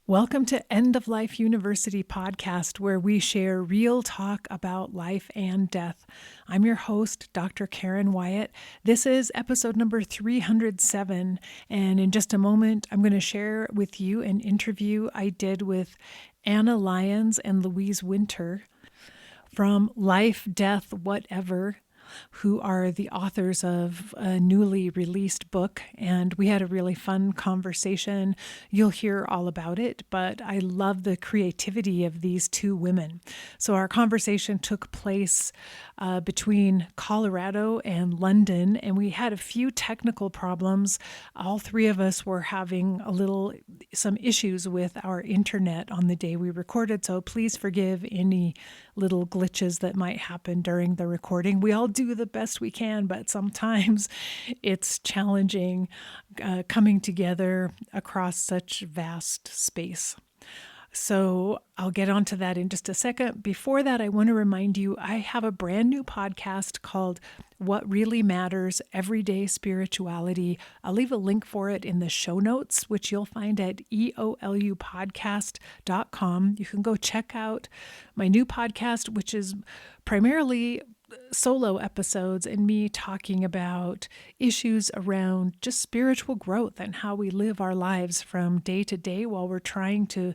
Welcome to End of Life University podcast, where we share real talk about life and death. I'm your host, Dr. Karen Wyatt. This is episode number 307, and in just a moment, I'm going to share with you an interview I did with Anna Lyons and Louise Winter from Life.Death.Whatever, who are the authors of a newly released book. And we had a really fun conversation. You'll hear all about it, but I love the creativity of these two women. So our conversation took place between Colorado and London, and we had a few technical problems. All three of us were having some issues with our internet on the day we recorded, so please forgive any little glitches that might happen during the recording. We all do the best we can, but sometimes it's challenging coming together across such vast space. So I'll get onto that in just a second. Before that, I want to remind you, I have a brand new podcast called What Really Matters, Everyday Spirituality. I'll leave a link for it in the show notes, which you'll find at EOLUpodcast.com. You can go check out my new podcast, which is primarily solo episodes and me talking about issues around just spiritual growth and how we live our lives from day to day while we're trying to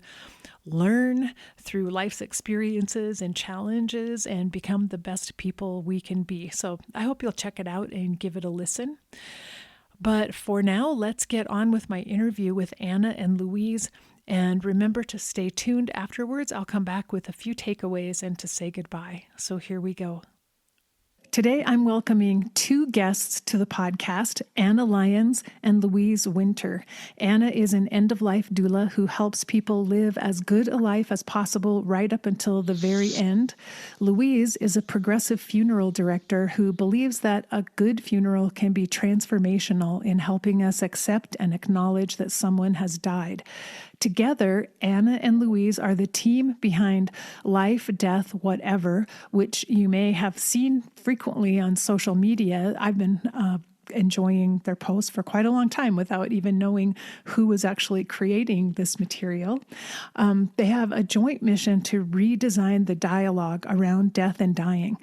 learn through life's experiences and challenges and become the best people we can be. So I hope you'll check it out and give it a listen. But for now, let's get on with my interview with Anna and Louise. And remember to stay tuned afterwards. I'll come back with a few takeaways and to say goodbye. So here we go. Today, I'm welcoming two guests to the podcast, Anna Lyons and Louise Winter. Anna is an end-of-life doula who helps people live as good a life as possible right up until the very end. Louise is a progressive funeral director who believes that a good funeral can be transformational in helping us accept and acknowledge that someone has died. Together, Anna and Louise are the team behind Life.Death.Whatever, which you may have seen frequently on social media. I've been enjoying their posts for quite a long time without even knowing who was actually creating this material. They have a joint mission to redesign the dialogue around death and dying.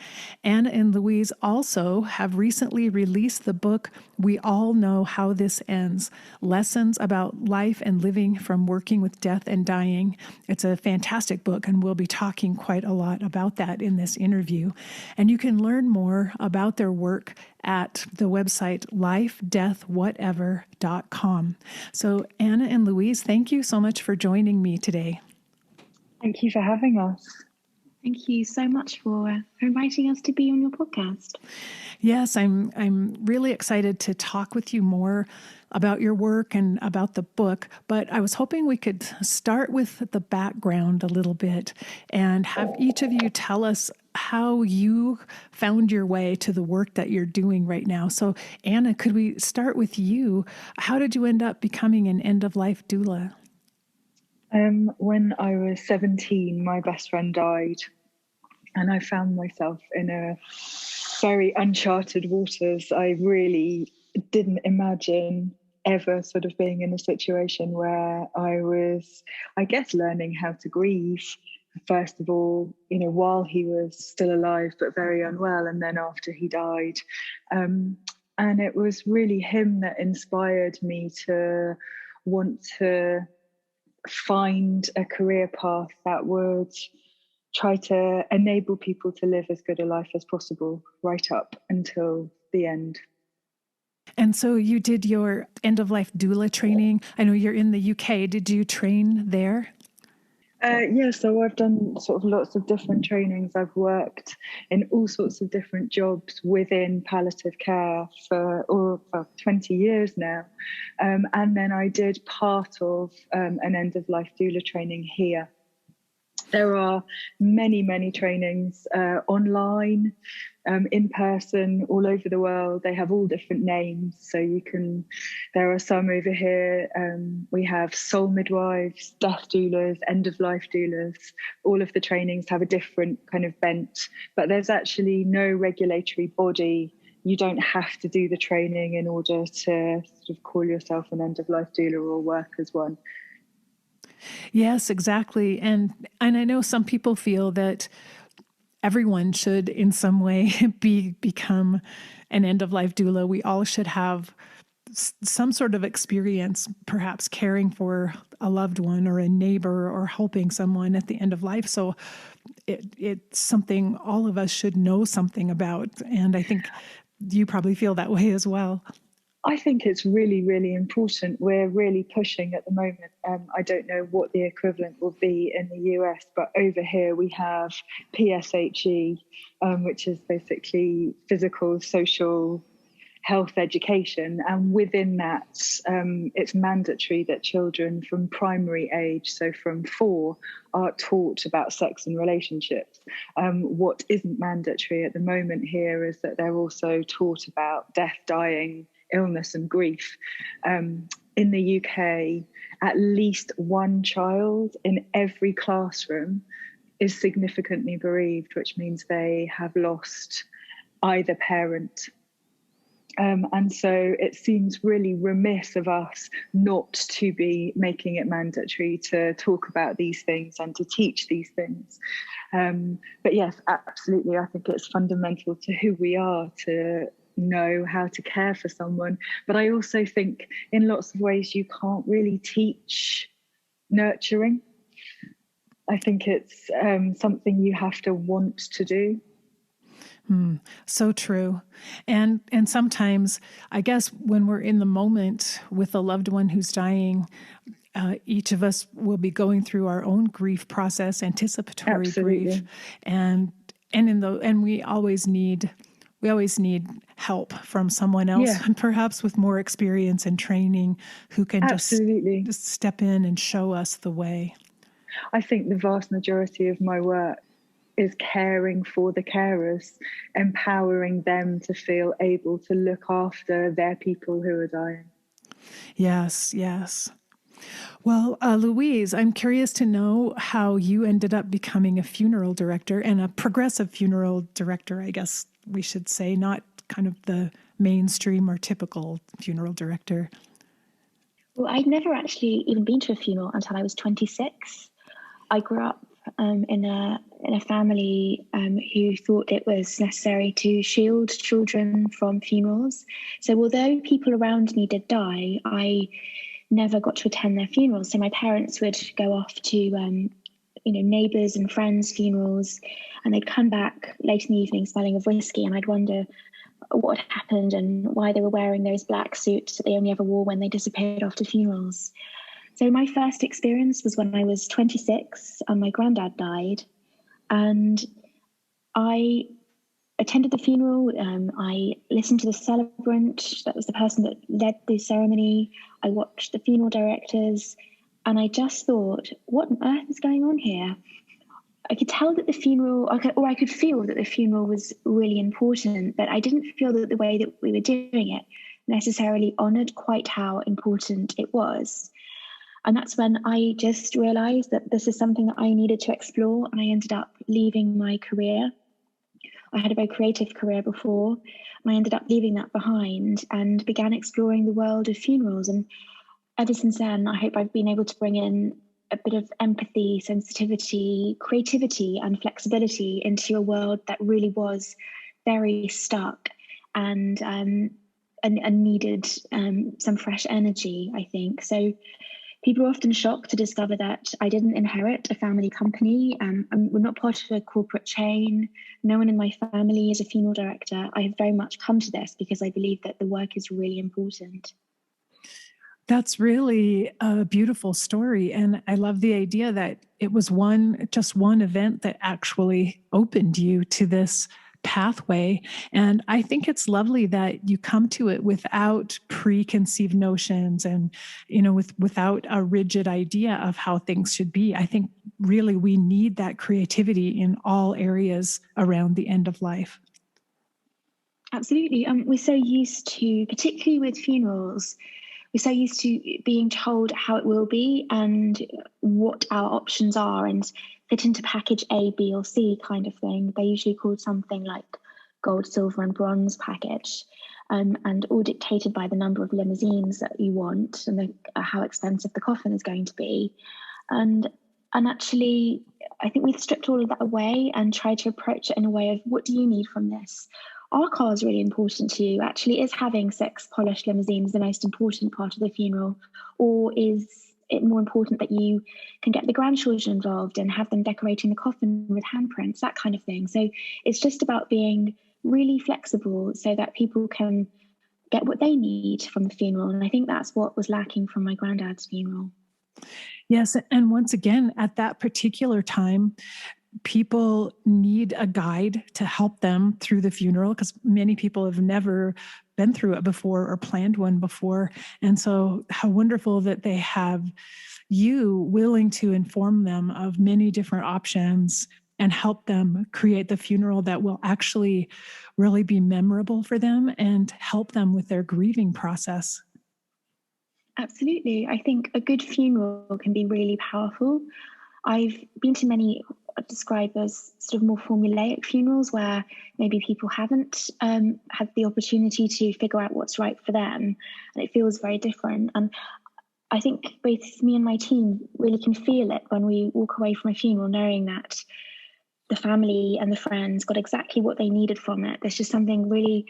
Anna and Louise also have recently released the book, We All Know How This Ends, Lessons About Life and Living from Working with Death and Dying. It's a fantastic book, and we'll be talking quite a lot about that in this interview. And you can learn more about their work at the website Life.Death.Whatever.com. So Anna and Louise, thank you so much for joining me today. Thank you for having us. Thank you so much for inviting us to be on your podcast. Yes, I'm really excited to talk with you more about your work and about the book, but I was hoping we could start with the background a little bit and have each of you tell us how you found your way to the work that you're doing right now. So Anna, could we start with you? How did you end up becoming an end-of-life doula? When I was 17, my best friend died, and I found myself in a very uncharted waters. I really didn't imagine ever sort of being in a situation where I was, I guess, learning how to grieve. First of all, while he was still alive, but very unwell, and then after he died. And it was really him that inspired me to want to find a career path that would try to enable people to live as good a life as possible right up until the end. And so you did your end-of-life doula training. I know you're in the UK. Did you train there? So I've done sort of lots of different trainings. I've worked in all sorts of different jobs within palliative care for 20 years now. And then I did part of an end-of-life doula training here. There are many, many trainings online, in person, all over the world. They have all different names. So there are some over here. We have soul midwives, death doulas, end-of-life doulas. All of the trainings have a different kind of bent, but there's actually no regulatory body. You don't have to do the training in order to sort of call yourself an end-of-life doula or work as one. Yes, exactly. And I know some people feel that everyone should in some way become an end of life doula. We all should have some sort of experience, perhaps caring for a loved one or a neighbor or helping someone at the end of life. So it's something all of us should know something about. And I think you probably feel that way as well. I think it's really, really important. We're really pushing at the moment. I don't know what the equivalent will be in the US, but over here we have PSHE, which is basically physical, social health education. And within that, it's mandatory that children from primary age, so from 4, are taught about sex and relationships. What isn't mandatory at the moment here is that they're also taught about death, dying, illness and grief. In the UK, at least one child in every classroom is significantly bereaved, which means they have lost either parent. And so it seems really remiss of us not to be making it mandatory to talk about these things and to teach these things. But yes, absolutely, I think it's fundamental to who we are to know how to care for someone. But I also think in lots of ways you can't really teach nurturing. I think it's something you have to want to do. So true. And sometimes, I guess, when we're in the moment with a loved one who's dying, each of us will be going through our own grief process, anticipatory Absolutely. grief, and we always need help from someone else, Yeah. and perhaps with more experience and training, who can Absolutely. just step in and show us the way. I think the vast majority of my work is caring for the carers, empowering them to feel able to look after their people who are dying. Yes, yes. Well, Louise, I'm curious to know how you ended up becoming a funeral director, and a progressive funeral director, I guess we should say, not kind of the mainstream or typical funeral director. Well, I'd never actually even been to a funeral until I was 26. I grew up in a family who thought it was necessary to shield children from funerals. So although people around me did die, I never got to attend their funerals. So my parents would go off to neighbours and friends' funerals, and they'd come back late in the evening smelling of whiskey, and I'd wonder what had happened and why they were wearing those black suits that they only ever wore when they disappeared after funerals. So my first experience was when I was 26 and my granddad died, and I attended the funeral. I listened to the celebrant, that was the person that led the ceremony. I watched the funeral directors, and I just thought, what on earth is going on here? I could tell that the funeral, I could feel that the funeral was really important, but I didn't feel that the way that we were doing it necessarily honoured quite how important it was. And that's when I just realised that this is something that I needed to explore, and I ended up leaving my career. I had a very creative career before, and I ended up leaving that behind and began exploring the world of funerals. And ever since then, I hope I've been able to bring in a bit of empathy, sensitivity, creativity, and flexibility into a world that really was very stuck and needed some fresh energy, I think. So people are often shocked to discover that I didn't inherit a family company. We're not part of a corporate chain. No one in my family is a funeral director. I have very much come to this because I believe that the work is really important. That's really a beautiful story. And I love the idea that it was just one event that actually opened you to this pathway. And I think it's lovely that you come to it without preconceived notions and, without a rigid idea of how things should be. I think really we need that creativity in all areas around the end of life. Absolutely. We're so used to, particularly with funerals, we're so used to being told how it will be and what our options are and fit into package A, B, or C kind of thing. They're usually called something like gold, silver, and bronze package, and all dictated by the number of limousines that you want and how expensive the coffin is going to be. And actually, I think we've stripped all of that away and tried to approach it in a way of, what do you need from this? Our car is really important to you. Actually, is having 6 polished limousines the most important part of the funeral? Or is it more important that you can get the grandchildren involved and have them decorating the coffin with handprints, that kind of thing? So it's just about being really flexible so that people can get what they need from the funeral. And I think that's what was lacking from my granddad's funeral. Yes. And once again, at that particular time, people need a guide to help them through the funeral, because many people have never been through it before or planned one before. And so how wonderful that they have you willing to inform them of many different options and help them create the funeral that will actually really be memorable for them and help them with their grieving process. Absolutely. I think a good funeral can be really powerful. I've been to many described as sort of more formulaic funerals where maybe people haven't had the opportunity to figure out what's right for them, and it feels very different. And I think both me and my team really can feel it when we walk away from a funeral, knowing that the family and the friends got exactly what they needed from it. There's just something really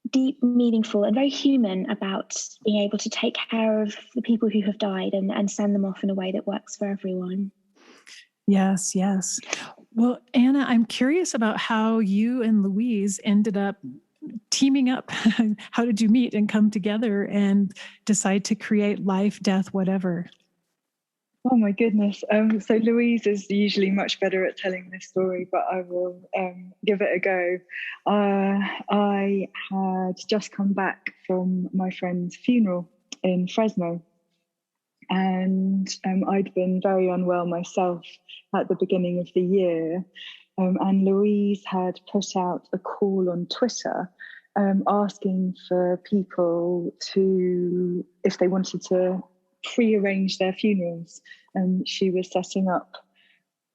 deep, meaningful, and very human about being able to take care of the people who have died and send them off in a way that works for everyone. Yes, yes. Well, Anna, I'm curious about how you and Louise ended up teaming up. How did you meet and come together and decide to create Life.Death.Whatever? Oh my goodness. So Louise is usually much better at telling this story, but I will give it a go. I had just come back from my friend's funeral in Fresno, and I'd been very unwell myself at the beginning of the year. And Louise had put out a call on Twitter asking for people to, if they wanted to pre-arrange their funerals. She was setting up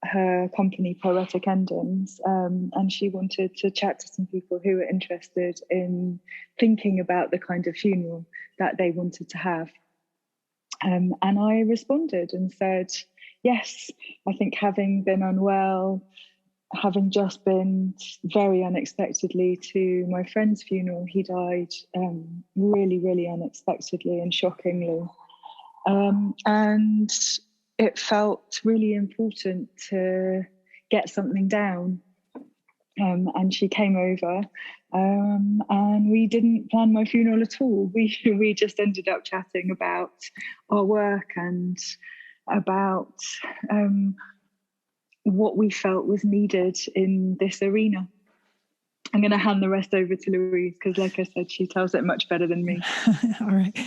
her company, Poetic Endings, and she wanted to chat to some people who were interested in thinking about the kind of funeral that they wanted to have. And I responded and said, yes. I think having been unwell, having just been very unexpectedly to my friend's funeral, he died really, really unexpectedly and shockingly. And it felt really important to get something down. And she came over, and we didn't plan my funeral at all. We just ended up chatting about our work and about what we felt was needed in this arena. I'm going to hand the rest over to Louise because, like I said, she tells it much better than me. All right.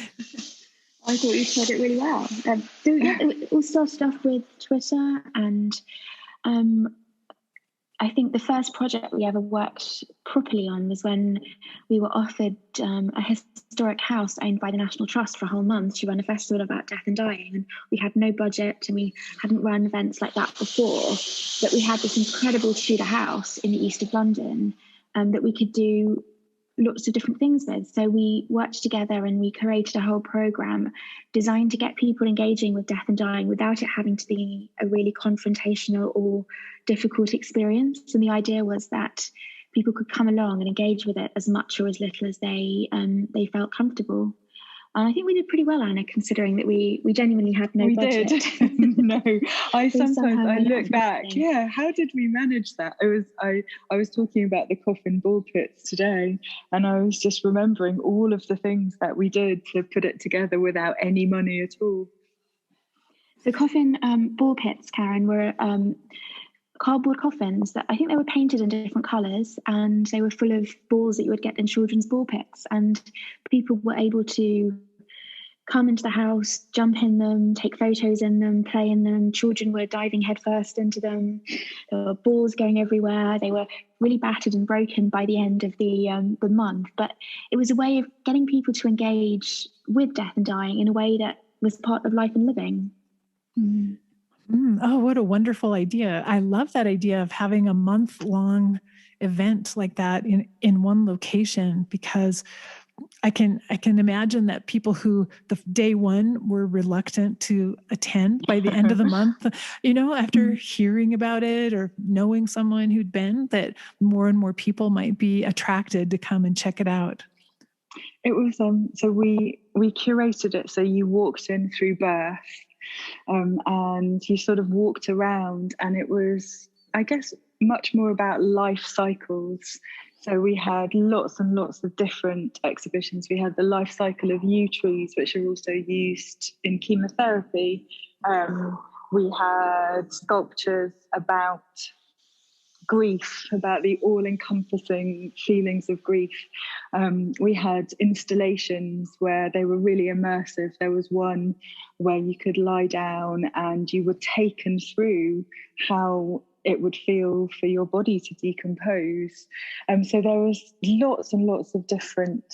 I thought you said it really well. So yeah, it all started off with Twitter, and I think the first project we ever worked properly on was when we were offered a historic house owned by the National Trust for a whole month to run a festival about death and dying. And we had no budget and we hadn't run events like that before, but we had this incredible Tudor house in the east of London that we could do lots of different things with. So we worked together and we created a whole program designed to get people engaging with death and dying without it having to be a really confrontational or difficult experience. And the idea was that people could come along and engage with it as much or as little as they felt comfortable. And I think we did pretty well, Anna, considering that we genuinely had no budget. We did. No, I look back. Yeah, how did we manage that? I was talking about the coffin ball pits today, and I was just remembering all of the things that we did to put it together without any money at all. The coffin ball pits, Karen, were cardboard coffins that I think they were painted in different colours, and they were full of balls that you would get in children's ball pits, and people were able to come into the house, jump in them, take photos in them, play in them. Children were diving headfirst into them. There were balls going everywhere. They were really battered and broken by the end of the month, but it was a way of getting people to engage with death and dying in a way that was part of life and living. Oh, what a wonderful idea. I love that idea of having a month-long event like that in one location, because I can imagine that people who the day one were reluctant to attend by the end of the month, after hearing about it or knowing someone who'd been, that more and more people might be attracted to come and check it out. It was so we curated it so you walked in through birth, and you sort of walked around, and it was, I guess, much more about life cycles. So we had lots and lots of different exhibitions. We had the life cycle of yew trees, which are also used in chemotherapy. We had sculptures about grief, about the all-encompassing feelings of grief. We had installations where they were really immersive. There was one where you could lie down and you were taken through how it would feel for your body to decompose. So there was lots and lots of different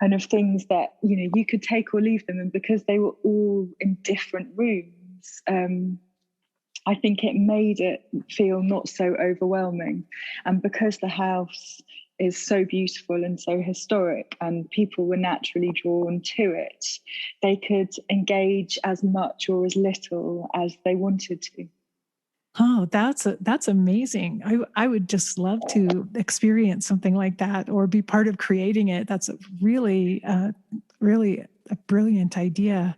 kind of things that, you could take or leave them. And because they were all in different rooms, I think it made it feel not so overwhelming. And because the house is so beautiful and so historic and people were naturally drawn to it, they could engage as much or as little as they wanted to. Oh, that's amazing. I would just love to experience something like that or be part of creating it. That's really a brilliant idea.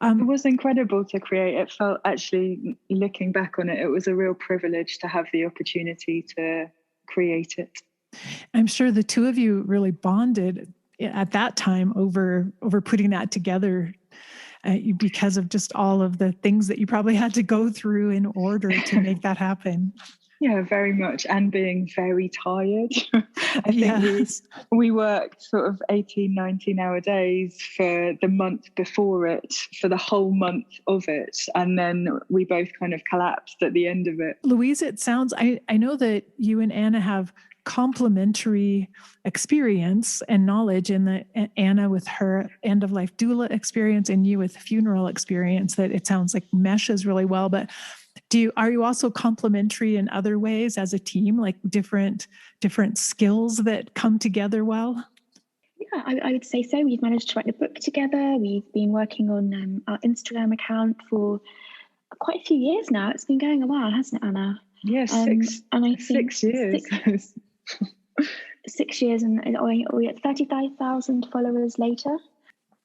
It was incredible to create. It felt, actually, looking back on it, it was a real privilege to have the opportunity to create it. I'm sure the two of you really bonded at that time over putting that together. Because of just all of the things that you probably had to go through in order to make that happen. Yeah, very much. And being very tired. I think yes. we worked sort of 18, 19-hour days for the month before it, for the whole month of it. And then we both kind of collapsed at the end of it. Louise, it sounds, I know that you and Anna have complementary experience and knowledge in the Anna with her end-of-life doula experience and you with funeral experience, that it sounds like meshes really well. But are you also complementary in other ways as a team, like different skills that come together well? Yeah, I would say so. We've managed to write the book together. We've been working on our Instagram account for quite a few years now. It's been going a while, hasn't it, Anna? Yes, and I think 6 years. 6 years, and we're at 35,000 followers later.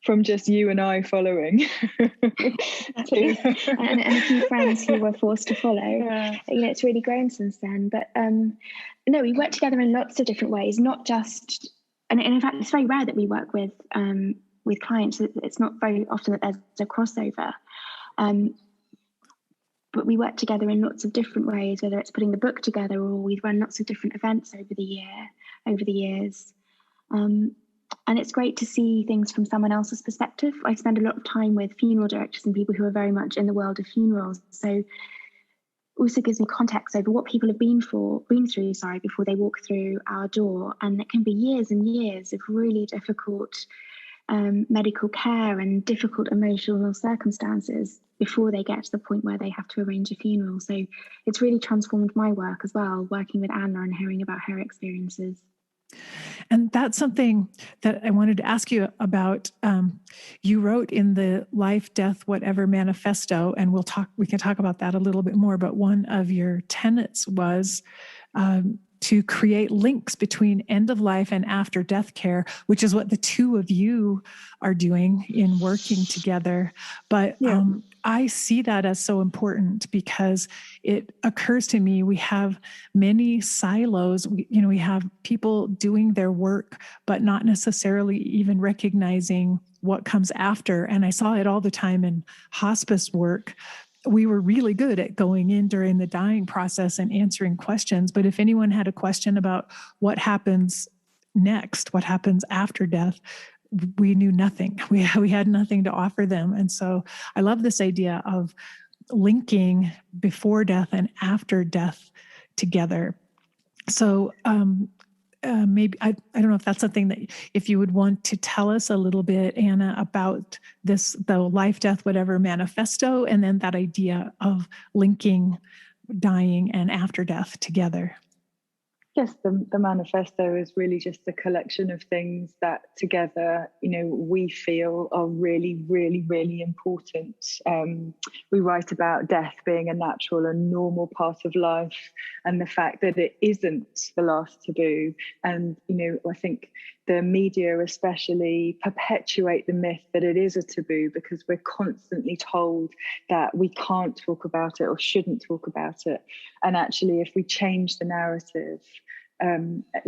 From just you and I following. and a few friends who were forced to follow. Yeah. It's really grown since then. But no, we work together in lots of different ways, not just, and in fact, it's very rare that we work with clients. It's not very often that there's a crossover. But we work together in lots of different ways, whether it's putting the book together or we've run lots of different events over the years. And it's great to see things from someone else's perspective. I spend a lot of time with funeral directors and people who are very much in the world of funerals. So it also gives me context over what people have been through, before they walk through our door. And it can be years and years of really difficult medical care and difficult emotional circumstances before they get to the point where they have to arrange a funeral. So it's really transformed my work as well, working with Anna and hearing about her experiences. And that's something that I wanted to ask you about. You wrote in the Life.Death.Whatever manifesto, and we can talk about that a little bit more, but one of your tenets was to create links between end of life and after death care, which is what the two of you are doing in working together. But yeah. I see that as so important because it occurs to me we have many silos. We have people doing their work, but not necessarily even recognizing what comes after. And I saw it all the time in hospice work. We were really good at going in during the dying process and answering questions. But if anyone had a question about what happens next, what happens after death, we knew nothing. We had nothing to offer them. And so I love this idea of linking before death and after death together. So maybe, I don't know if that's something that if you would want to tell us a little bit, Anna, about the Life.Death.Whatever manifesto, and then that idea of linking dying and after death together. Yes, the manifesto is really just a collection of things that together, we feel are really, really, really important. We write about death being a natural and normal part of life, and the fact that it isn't the last taboo. And, I think the media especially perpetuate the myth that it is a taboo, because we're constantly told that we can't talk about it or shouldn't talk about it. And actually, if we change the narrative,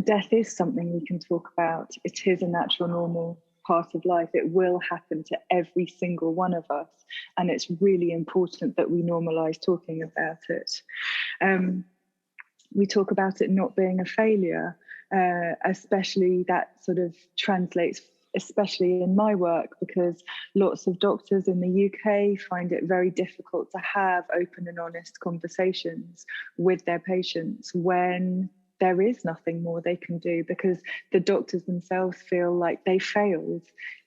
death is something we can talk about. It is a natural, normal part of life. It will happen to every single one of us. And it's really important that we normalize talking about it. We talk about it not being a failure, especially that sort of translates, especially in my work, because lots of doctors in the UK find it very difficult to have open and honest conversations with their patients when there is nothing more they can do, because the doctors themselves feel like they failed.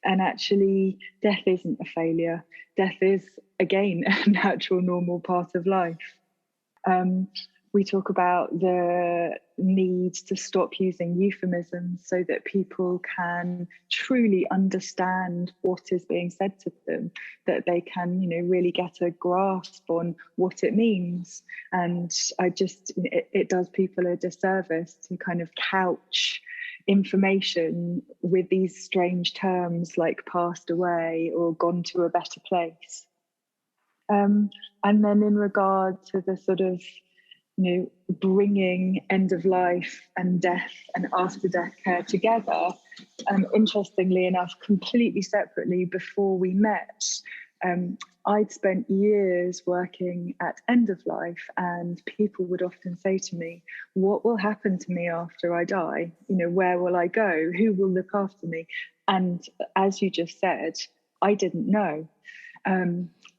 And actually, death isn't a failure. Death is, again, a natural, normal part of life. We talk about the need to stop using euphemisms so that people can truly understand what is being said to them, that they can, really get a grasp on what it means. And it does people a disservice to kind of couch information with these strange terms like passed away or gone to a better place. And then in regard to the sort of bringing end of life and death and after death care together. Interestingly enough, completely separately, before we met, I'd spent years working at end of life, and people would often say to me, what will happen to me after I die? Where will I go? Who will look after me? And as you just said, I didn't know.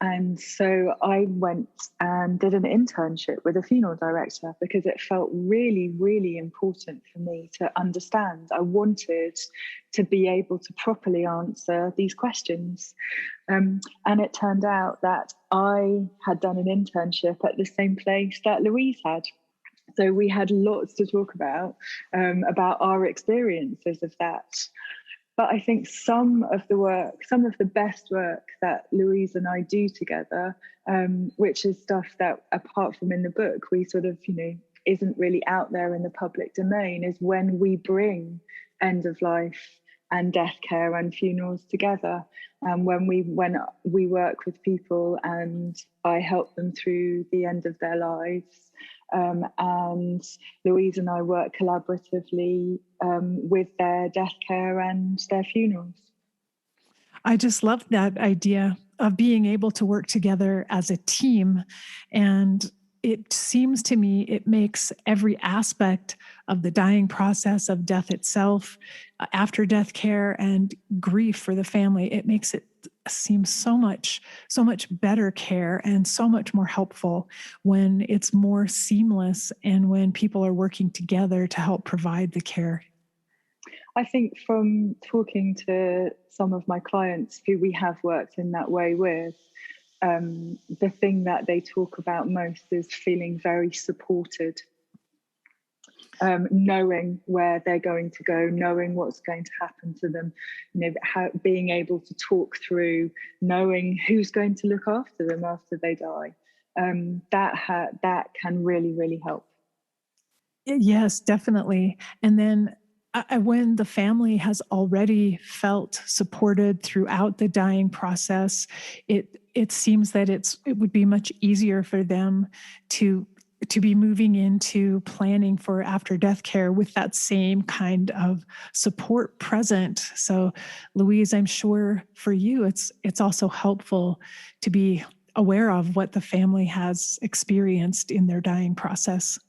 And so I went and did an internship with a funeral director, because it felt really, really important for me to understand. I wanted to be able to properly answer these questions. And it turned out that I had done an internship at the same place that Louise had. So we had lots to talk about our experiences of that. But I think some of the best work that Louise and I do together, which is stuff that, apart from in the book, we sort of, isn't really out there in the public domain, is when we bring end of life and death care and funerals together. When we work with people and I help them through the end of their lives. And Louise and I work collaboratively with their death care and their funerals. I just love that idea of being able to work together as a team. And it seems to me it makes every aspect of the dying process, of death itself, after death care, and grief for the family, it makes it seem so much better care and so much more helpful when it's more seamless and when people are working together to help provide the care. I think from talking to some of my clients who we have worked in that way with, the thing that they talk about most is feeling very supported, knowing where they're going to go, knowing what's going to happen to them, being able to talk through, knowing who's going to look after them after they die. That can really, really help. Yes, definitely. And then when the family has already felt supported throughout the dying process, it seems that it would be much easier for them to be moving into planning for after death care with that same kind of support present. So, Louise, I'm sure for you, it's also helpful to be aware of what the family has experienced in their dying process.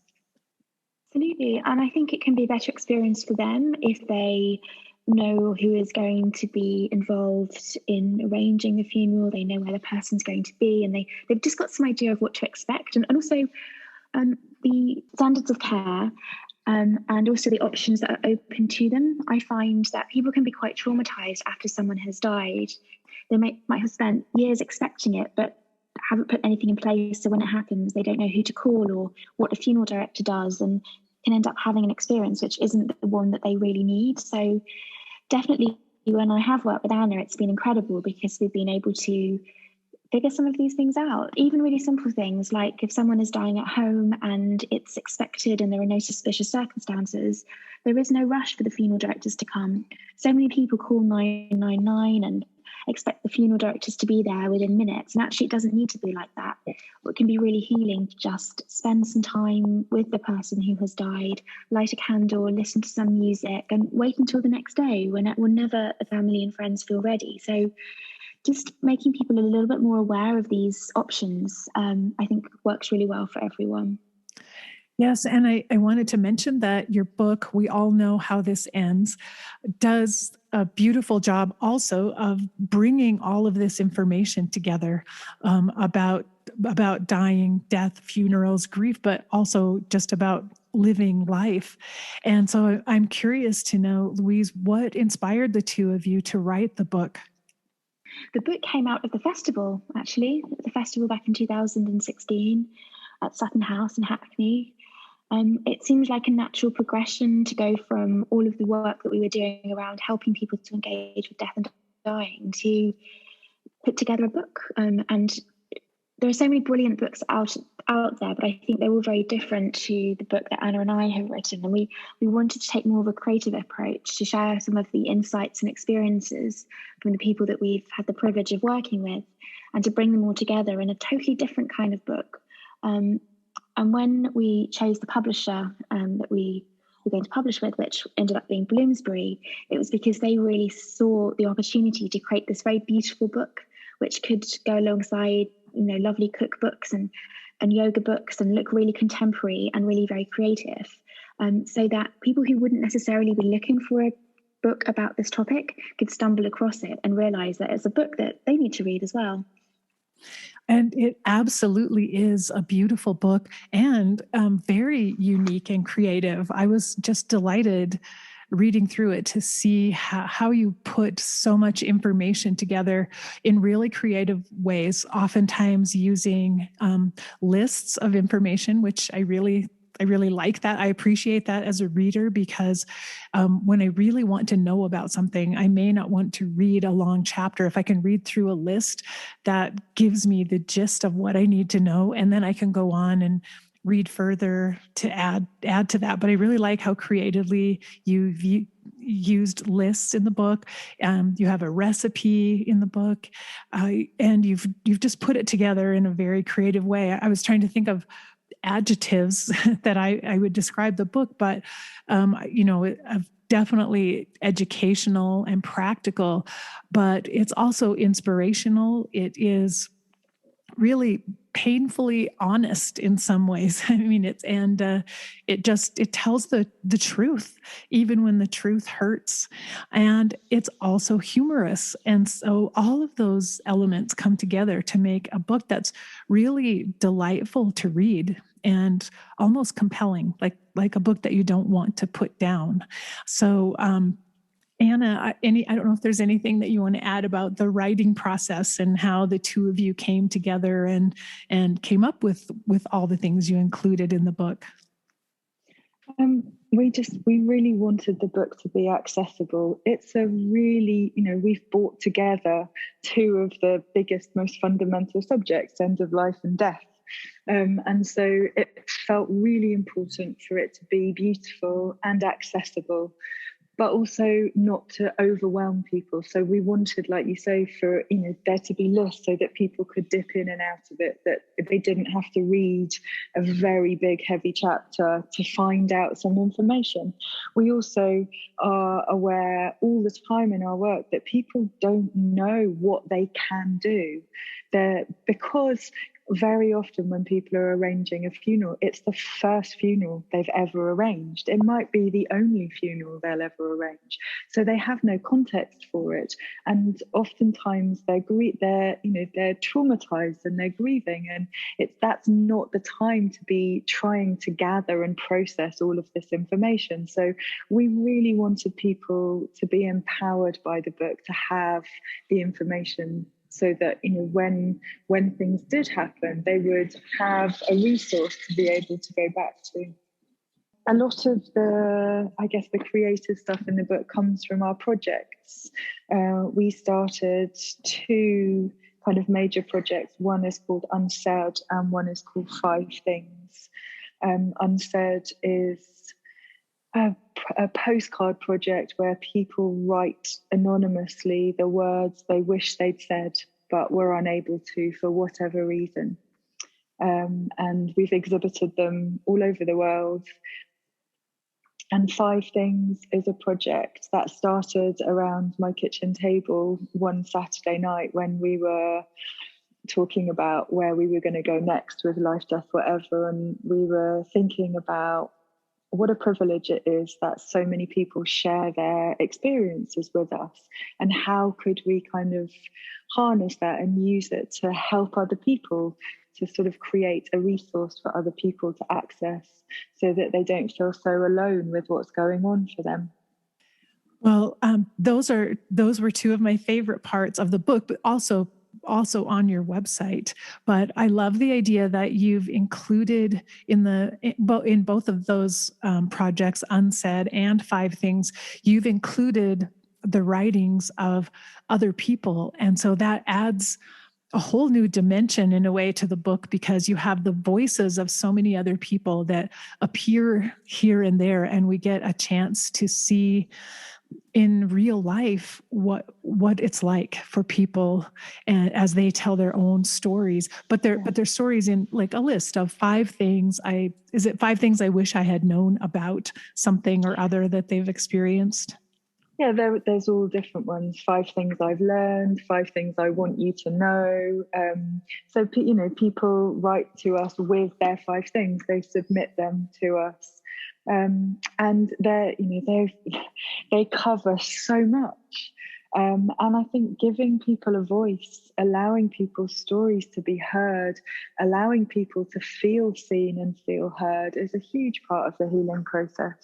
Absolutely. And I think it can be a better experience for them if they know who is going to be involved in arranging the funeral. They know where the person's going to be, and they've just got some idea of what to expect. And also the standards of care and also the options that are open to them. I find that people can be quite traumatized after someone has died. They might have spent years expecting it, but haven't put anything in place. So when it happens, they don't know who to call or what the funeral director does. And can end up having an experience which isn't the one that they really need. So definitely when I have worked with Anna, it's been incredible because we've been able to figure some of these things out. Even really simple things like if someone is dying at home and it's expected and there are no suspicious circumstances, there is no rush for the funeral directors to come. So many people call 999 and expect the funeral directors to be there within minutes, and actually it doesn't need to be like that. It can be really healing to just spend some time with the person who has died, light a candle, listen to some music, and wait until the next day whenever the family and friends feel ready. So just making people a little bit more aware of these options, I think works really well for everyone. Yes, and I wanted to mention that your book, We All Know How This Ends, does a beautiful job also of bringing all of this information together about dying, death, funerals, grief, but also just about living life. And so I'm curious to know, Louise, what inspired the two of you to write the book? The book came out of the festival, actually, the festival back in 2016 at Sutton House in Hackney. It seemed like a natural progression to go from all of the work that we were doing around helping people to engage with death and dying to put together a book. And there are so many brilliant books out there, but I think they're all very different to the book that Anna and I have written. And we wanted to take more of a creative approach to share some of the insights and experiences from the people that we've had the privilege of working with, and to bring them all together in a totally different kind of book. And when we chose the publisher that we were going to publish with, which ended up being Bloomsbury, it was because they really saw the opportunity to create this very beautiful book, which could go alongside, lovely cookbooks and yoga books and look really contemporary and really very creative. So that people who wouldn't necessarily be looking for a book about this topic could stumble across it and realize that it's a book that they need to read as well. And it absolutely is a beautiful book and very unique and creative. I was just delighted reading through it to see how you put so much information together in really creative ways, oftentimes using lists of information, which I really like that. I appreciate that as a reader because when I really want to know about something, I may not want to read a long chapter. If I can read through a list, that gives me the gist of what I need to know, and then I can go on and read further to add to that. But I really like how creatively you've used lists in the book. You have a recipe in the book, and you've just put it together in a very creative way. I was trying to think of adjectives that I would describe the book, but definitely educational and practical, but it's also inspirational. It is really painfully honest in some ways. I mean, it tells the truth, even when the truth hurts. And it's also humorous. And so all of those elements come together to make a book that's really delightful to read and almost compelling, like a book that you don't want to put down. So, Anna, I don't know if there's anything that you want to add about the writing process and how the two of you came together and came up with all the things you included in the book. We really wanted the book to be accessible. It's a really, we've brought together two of the biggest, most fundamental subjects, end of life and death. And so it felt really important for it to be beautiful and accessible, but also not to overwhelm people. So we wanted, like you say, for there to be lists so that people could dip in and out of it, that they didn't have to read a very big, heavy chapter to find out some information. We also are aware all the time in our work that people don't know what they can do. Because very often when people are arranging a funeral, it's the first funeral they've ever arranged. It might be the only funeral they'll ever arrange. So they have no context for it. And oftentimes they're traumatized and they're grieving. And that's not the time to be trying to gather and process all of this information. So we really wanted people to be empowered by the book, to have the information so that when things did happen, they would have a resource to be able to go back to. a lot of the, I guess, the creative stuff in the book comes from our projects. We started 2 kind of major projects. One is called Unsaid and one is called 5 Things. Unsaid is a postcard project where people write anonymously the words they wish they'd said but were unable to for whatever reason. And we've exhibited them all over the world. And 5 Things is a project that started around my kitchen table one Saturday night when we were talking about where we were going to go next with Life.Death.Whatever. And we were thinking about what a privilege it is that so many people share their experiences with us, and how could we kind of harness that and use it to help other people, to sort of create a resource for other people to access so that they don't feel so alone with what's going on for them. Well, those were 2 of my favorite parts of the book, but also on your website. But I love the idea that you've included in both of those projects, Unsaid and 5 Things, you've included the writings of other people. And so that adds a whole new dimension in a way to the book, because you have the voices of so many other people that appear here and there, and we get a chance to see in real life what it's like for people, and as they tell their own stories, but their stories in like a list of 5 things. Is it 5 things I wish I had known about something or other that they've experienced? Yeah, there's all different ones. 5 things I've learned, 5 things I want you to know. So people write to us with their 5 things. They submit them to us, and they cover so much. And I think giving people a voice, allowing people's stories to be heard, allowing people to feel seen and feel heard is a huge part of the healing process.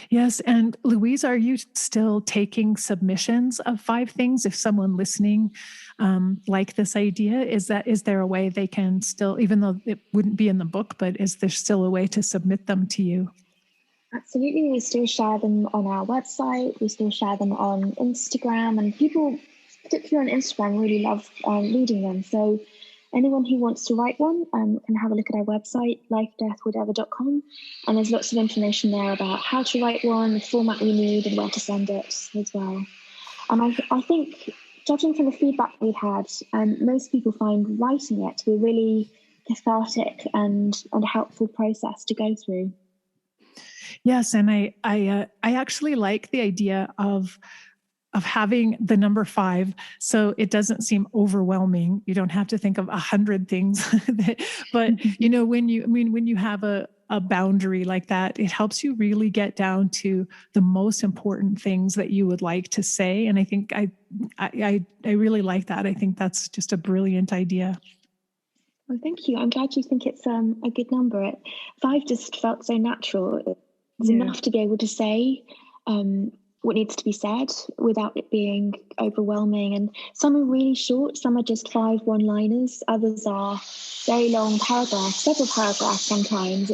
Yes. And Louise, are you still taking submissions of 5 things? If someone listening like this idea, is there a way they can still, even though it wouldn't be in the book, but is there still a way to submit them to you? Absolutely. We still share them on our website. We still share them on Instagram, and people, particularly on Instagram, really love reading them. So anyone who wants to write one can have a look at our website, Life.Death.Whatever.com, and there's lots of information there about how to write one, the format we need, and where to send it as well. And I think, judging from the feedback we've had, most people find writing it to be a really cathartic and a helpful process to go through. Yes, and I actually like the idea of having the number 5, so it doesn't seem overwhelming. You don't have to think of 100 things, but when you have a boundary like that, it helps you really get down to the most important things that you would like to say. And I think I really like that. I think that's just a brilliant idea. Well, thank you. I'm glad you think it's a good number. 5 just felt so natural. It's enough to be able to say what needs to be said without it being overwhelming. And some are really short, some are just 5 one-liners, others are very long paragraphs, several paragraphs sometimes.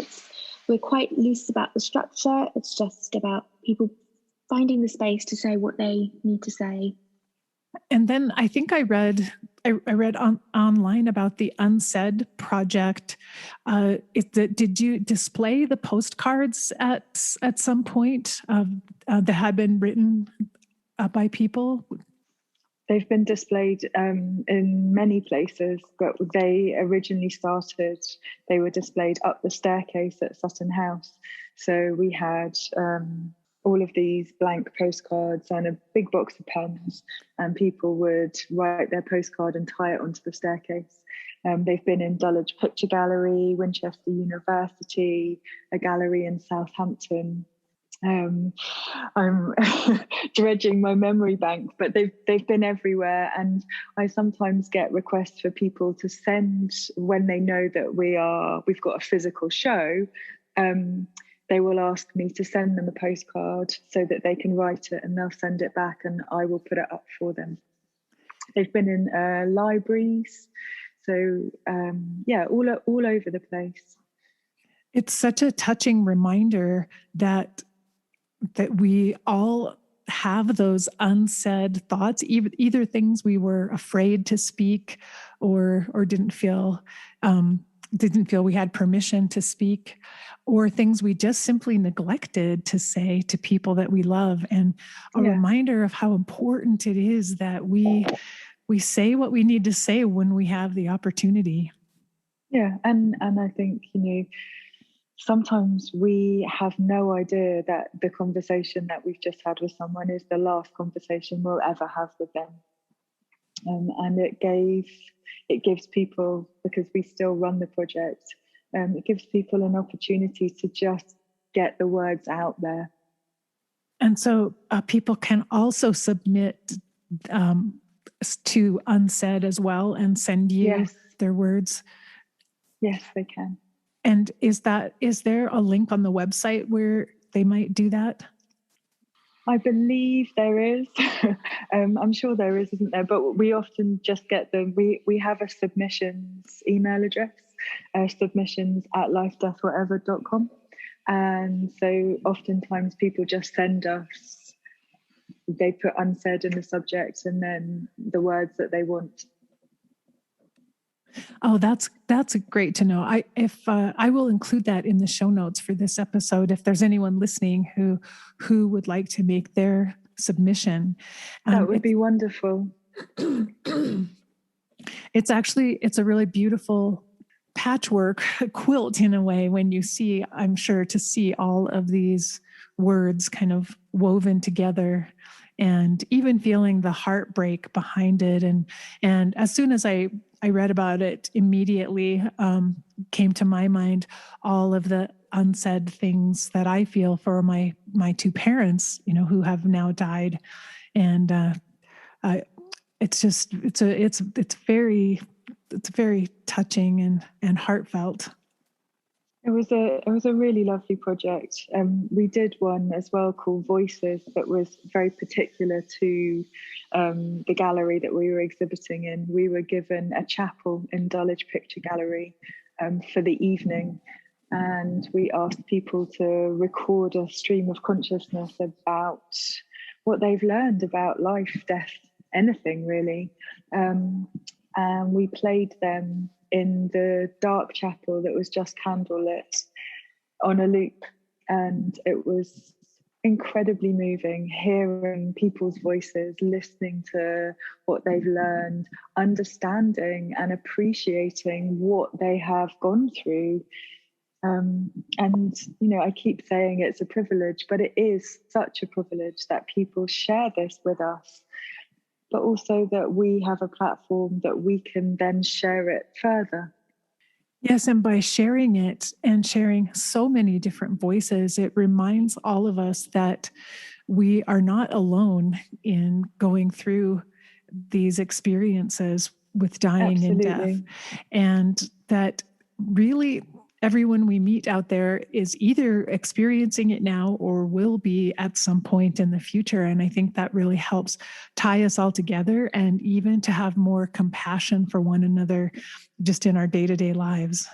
We're quite loose about the structure. It's just about people finding the space to say what they need to say. And then I think I read online about the Unsaid project. Did you display the postcards at some point that had been written by people? They've been displayed in many places, but they were displayed up the staircase at Sutton House. So we had all of these blank postcards and a big box of pens, and people would write their postcard and tie it onto the staircase. They've been in Dulwich Picture Gallery, Winchester University, a gallery in Southampton. I'm dredging my memory bank, but they've been everywhere. And I sometimes get requests for people to send when they know that we've got a physical show. They will ask me to send them a postcard so that they can write it, and they'll send it back and I will put it up for them. They've been in libraries, so all over the place. It's such a touching reminder that we all have those unsaid thoughts, either things we were afraid to speak or didn't feel we had permission to speak, or things we just simply neglected to say to people that we love. And a reminder of how important it is that we say what we need to say when we have the opportunity. Yeah, and I think, sometimes we have no idea that the conversation that we've just had with someone is the last conversation we'll ever have with them. And it gives people, because we still run the project, it gives people an opportunity to just get the words out there. And so people can also submit to Unsaid as well and send you their words. Yes, they can. And is there a link on the website where they might do that? I believe there is. I'm sure there is, isn't there? But we often just get them. We have a submissions email address, submissions@Life.Death.Whatever.com. And so oftentimes people just send us, they put Unsaid in the subject and then the words that they want. Oh, that's great to know. I will include that in the show notes for this episode. If there's anyone listening who would like to make their submission, that would be wonderful. It's a really beautiful patchwork quilt in a way when you see, I'm sure, to see all of these words kind of woven together, and even feeling the heartbreak behind it. And as soon as I read about it, immediately came to my mind all of the unsaid things that I feel for my two parents, who have now died. And it's very touching and heartfelt. It was a really lovely project. We did one as well called Voices that was very particular to the gallery that we were exhibiting in. We were given a chapel in Dulwich Picture Gallery for the evening, and we asked people to record a stream of consciousness about what they've learned about life, death, anything really. And we played them in the dark chapel that was just candlelit on a loop. And it was incredibly moving, hearing people's voices, listening to what they've learned, understanding and appreciating what they have gone through. And, I keep saying it's a privilege, but it is such a privilege that people share this with us, but also that we have a platform that we can then share it further. Yes, and by sharing it and sharing so many different voices, it reminds all of us that we are not alone in going through these experiences with dying and death. And that really everyone we meet out there is either experiencing it now or will be at some point in the future. And I think that really helps tie us all together, and even to have more compassion for one another just in our day-to-day lives.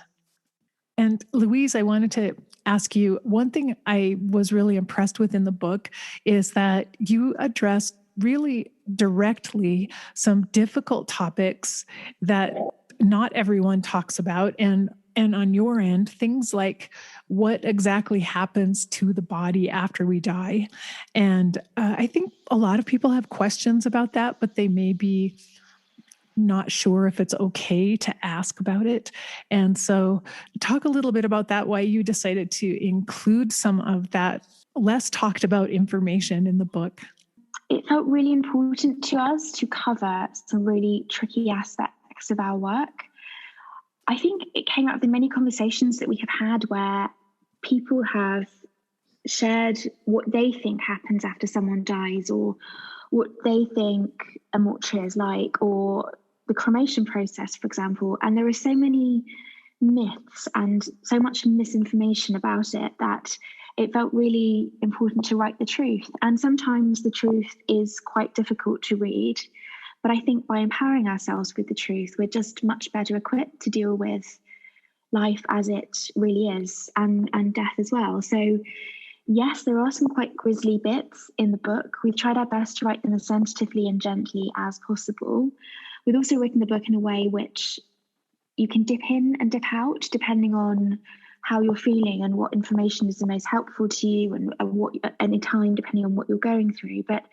And Louise, I wanted to ask you, one thing I was really impressed with in the book is that you addressed really directly some difficult topics that not everyone talks about. And on your end, things like what exactly happens to the body after we die. And I think a lot of people have questions about that, but they may be not sure if it's okay to ask about it. And so talk a little bit about that, why you decided to include some of that less talked about information in the book. It felt really important to us to cover some really tricky aspects of our work. I think it came out of the many conversations that we have had where people have shared what they think happens after someone dies, or what they think a mortuary is like, or the cremation process, for example. And there are so many myths and so much misinformation about it that it felt really important to write the truth. And sometimes the truth is quite difficult to read. But I think by empowering ourselves with the truth, we're just much better equipped to deal with life as it really is, and death as well. So yes, there are some quite grisly bits in the book. We've tried our best to write them as sensitively and gently as possible. We've also written the book in a way which you can dip in and dip out depending on how you're feeling and what information is the most helpful to you, and what at any time depending on what you're going through. But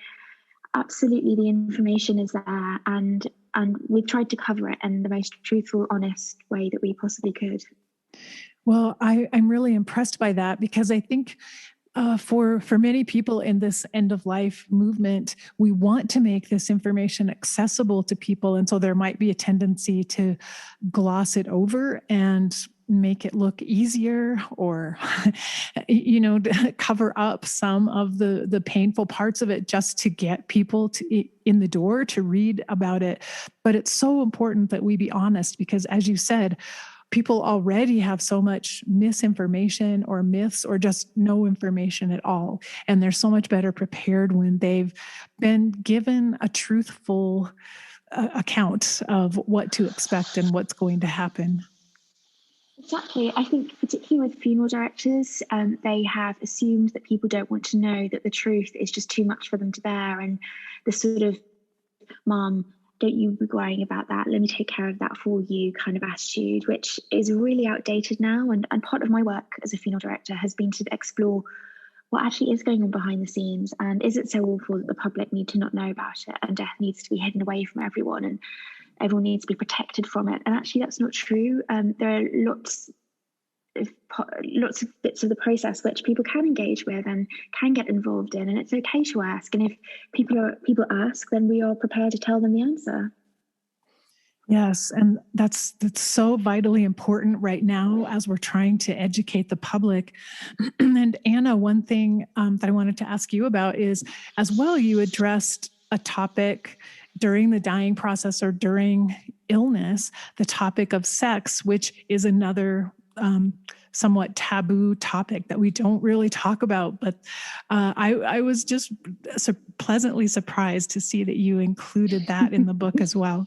absolutely, the information is there, and we've tried to cover it in the most truthful, honest way that we possibly could. Well, I'm really impressed by that, because I think for many people in this end of life movement, we want to make this information accessible to people, and so there might be a tendency to gloss it over and make it look easier, or cover up some of the painful parts of it just to get people in the door to read about it. But it's so important that we be honest, because as you said, people already have so much misinformation or myths or just no information at all. And they're so much better prepared when they've been given a truthful account of what to expect and what's going to happen. Exactly. I think particularly with funeral directors, they have assumed that people don't want to know, that the truth is just too much for them to bear, and the sort of "Mom, don't you be worrying about that, let me take care of that for you" kind of attitude, which is really outdated now. And part of my work as a funeral director has been to explore what actually is going on behind the scenes, and is it so awful that the public need to not know about it, and death needs to be hidden away from everyone, and everyone needs to be protected from it. And actually that's not true. There are lots of bits of the process which people can engage with and can get involved in, and it's okay to ask. And if people ask, then we are prepared to tell them the answer. Yes, and that's so vitally important right now as we're trying to educate the public. And Anna, one thing that I wanted to ask you about is, as well, you addressed a topic during the dying process or during illness, the topic of sex, which is another somewhat taboo topic that we don't really talk about. But I was just pleasantly surprised to see that you included that in the book as well.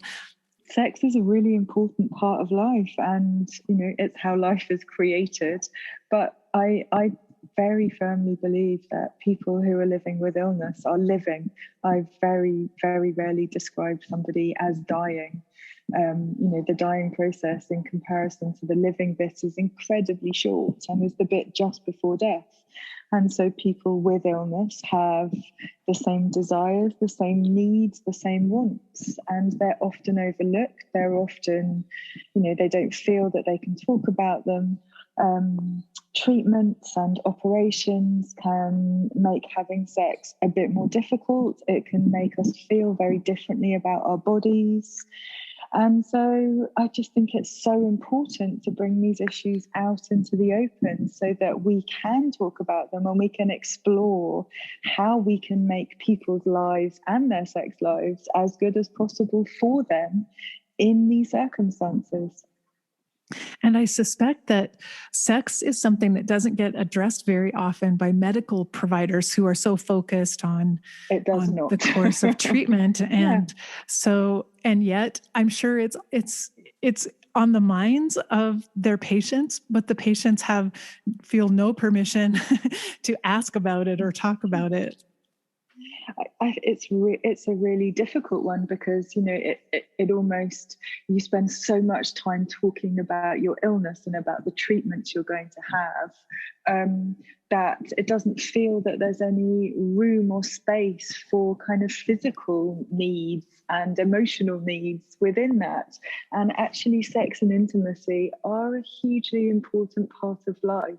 Sex is a really important part of life, and it's how life is created. But I very firmly believe that people who are living with illness are living. I very, very rarely describe somebody as dying. The dying process in comparison to the living bit is incredibly short and is the bit just before death. And so people with illness have the same desires, the same needs, the same wants, and they're often overlooked. They're often, they don't feel that they can talk about them. Treatments and operations can make having sex a bit more difficult. It can make us feel very differently about our bodies. And so I just think it's so important to bring these issues out into the open so that we can talk about them and we can explore how we can make people's lives and their sex lives as good as possible for them in these circumstances. And I suspect that sex is something that doesn't get addressed very often by medical providers who are so focused on the course of treatment. And and yet I'm sure it's on the minds of their patients, but the patients feel no permission to ask about it or talk about it. It's a really difficult one because it almost, you spend so much time talking about your illness and about the treatments you're going to have, that it doesn't feel that there's any room or space for kind of physical needs and emotional needs within that. And actually sex and intimacy are a hugely important part of life.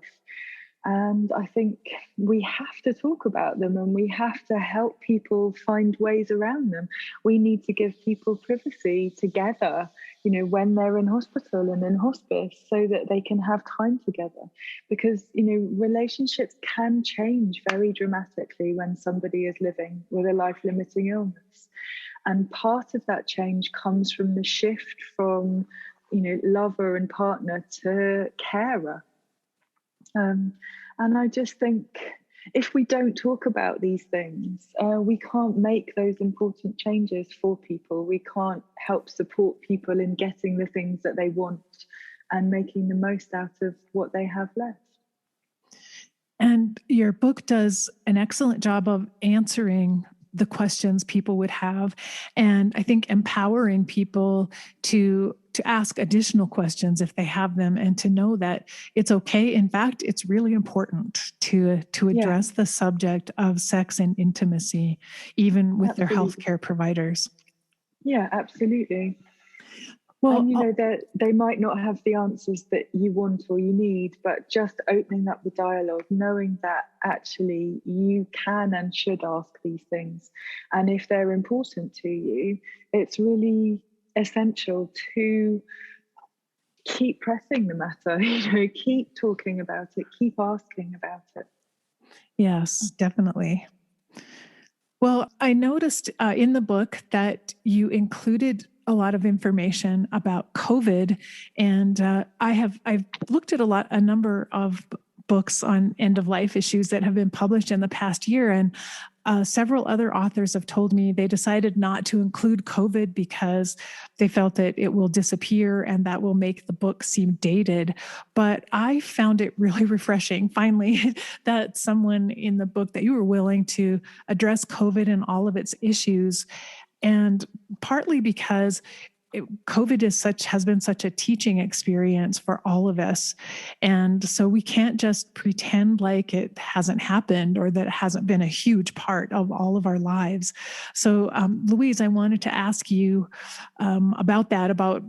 And I think we have to talk about them and we have to help people find ways around them. We need to give people privacy together, when they're in hospital and in hospice, so that they can have time together. Because, relationships can change very dramatically when somebody is living with a life-limiting illness. And part of that change comes from the shift from, lover and partner to carer. And I just think if we don't talk about these things, we can't make those important changes for people. We can't help support people in getting the things that they want. and making the most out of what they have left. And your book does an excellent job of answering the questions people would have, and I think empowering people to ask additional questions if they have them, and to know that it's okay. In fact, it's really important to address the subject of sex and intimacy, even with their healthcare providers. Yeah, absolutely. Well, and they might not have the answers that you want or you need, but just opening up the dialogue, knowing that actually you can and should ask these things, and if they're important to you, it's really essential to keep pressing the matter. Keep talking about it, keep asking about it. Yes, definitely. Well, I noticed in the book that you included a lot of information about COVID, and I've looked at a number of books on end of life issues that have been published in the past year, and several other authors have told me they decided not to include COVID because they felt that it will disappear and that will make the book seem dated. But I found it really refreshing, finally, that someone in the book, that you were willing to address COVID and all of its issues. And partly because COVID has been such a teaching experience for all of us. And so we can't just pretend like it hasn't happened or that it hasn't been a huge part of all of our lives. So, Louise, I wanted to ask you about that, about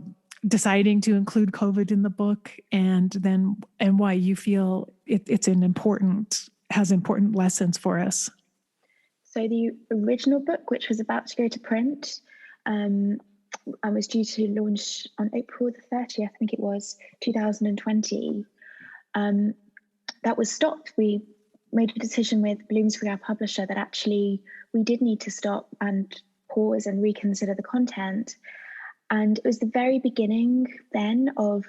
deciding to include COVID in the book, and why you feel it's has important lessons for us. So the original book, which was about to go to print, I was due to launch on April the 30th, I think it was, 2020. That was stopped. We made a decision with Bloomsbury, our publisher, that actually we did need to stop and pause and reconsider the content. And it was the very beginning then of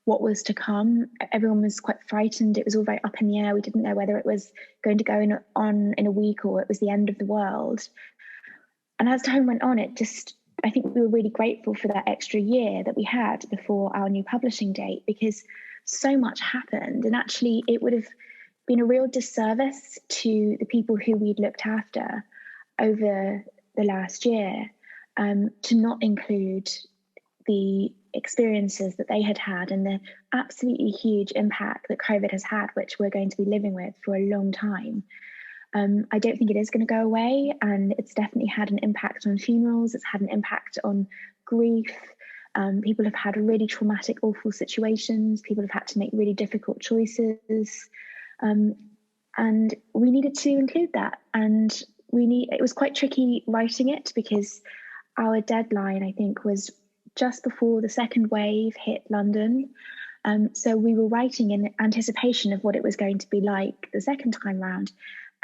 what was to come. Everyone was quite frightened. It was all very up in the air. We didn't know whether it was going to go on in a week or it was the end of the world. And as time went on, I think we were really grateful for that extra year that we had before our new publishing date, because so much happened. And actually, it would have been a real disservice to the people who we'd looked after over the last year to not include the experiences that they had had and the absolutely huge impact that COVID has had, which we're going to be living with for a long time. I don't think it is going to go away, and it's definitely had an impact on funerals. It's had an impact on grief. People have had really traumatic, awful situations. People have had to make really difficult choices. And we needed to include that. And it was quite tricky writing it because our deadline, I think, was just before the second wave hit London. So we were writing in anticipation of what it was going to be like the second time round.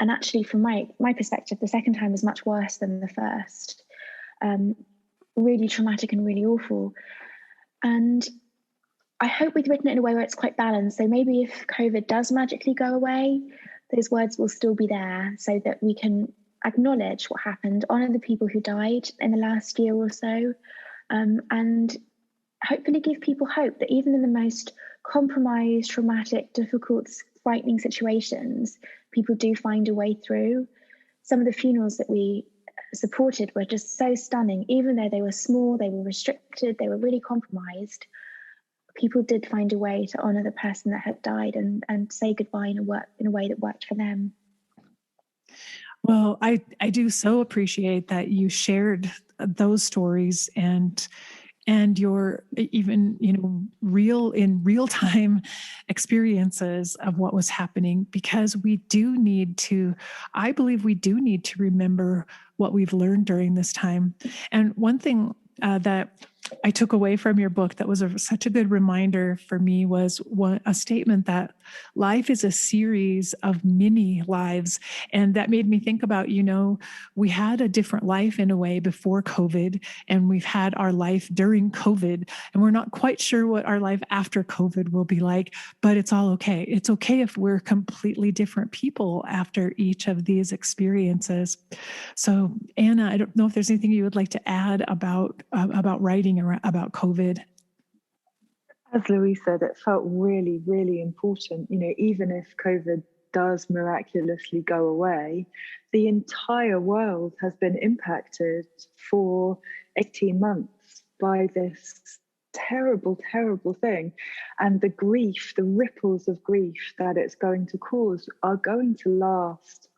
And actually, from my perspective, the second time was much worse than the first. Really traumatic and really awful. And I hope we've written it in a way where it's quite balanced. So maybe if COVID does magically go away, those words will still be there so that we can acknowledge what happened, honour the people who died in the last year or so, and hopefully give people hope that even in the most compromised, traumatic, difficult, frightening situations, people do find a way through. Some of the funerals that we supported were just so stunning. Even though they were small, they were restricted, they were really compromised, people did find a way to honour the person that had died and say goodbye in a way that worked for them. Well, I do so appreciate that you shared those stories and your even real time experiences of what was happening, because I believe we do need to remember what we've learned during this time. And one thing that I took away from your book that was such a good reminder for me was a statement that life is a series of mini lives. And that made me think about, we had a different life in a way before COVID, and we've had our life during COVID, and we're not quite sure what our life after COVID will be like, but it's all okay. It's okay if we're completely different people after each of these experiences. So, Anna, I don't know if there's anything you would like to add about writing about COVID. As Louise said, it felt really, really important. Even if COVID does miraculously go away, the entire world has been impacted for 18 months by this terrible, terrible thing. And the grief, the ripples of grief that it's going to cause are going to last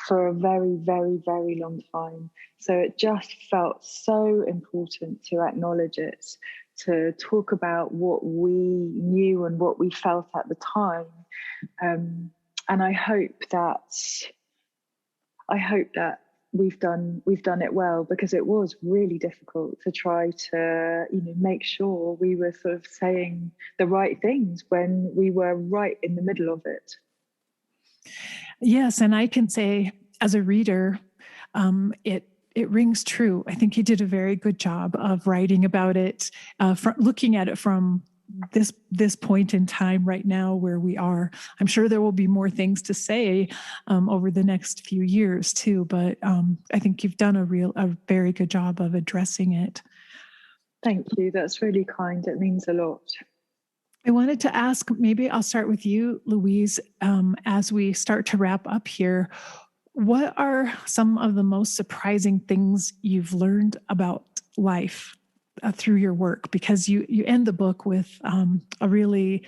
for a very, very, very long time. So it just felt so important to acknowledge it, to talk about what we knew and what we felt at the time. And I hope that we've done it well, because it was really difficult to try to make sure we were sort of saying the right things when we were right in the middle of it. Yes, and I can say as a reader, it rings true. I think you did a very good job of writing about it, looking at it from this point in time right now where we are. I'm sure there will be more things to say over the next few years too, but I think you've done a very good job of addressing it. Thank you. That's really kind. It means a lot. I wanted to ask, maybe I'll start with you, Louise, as we start to wrap up here. What are some of the most surprising things you've learned about life through your work? Because you end the book with a really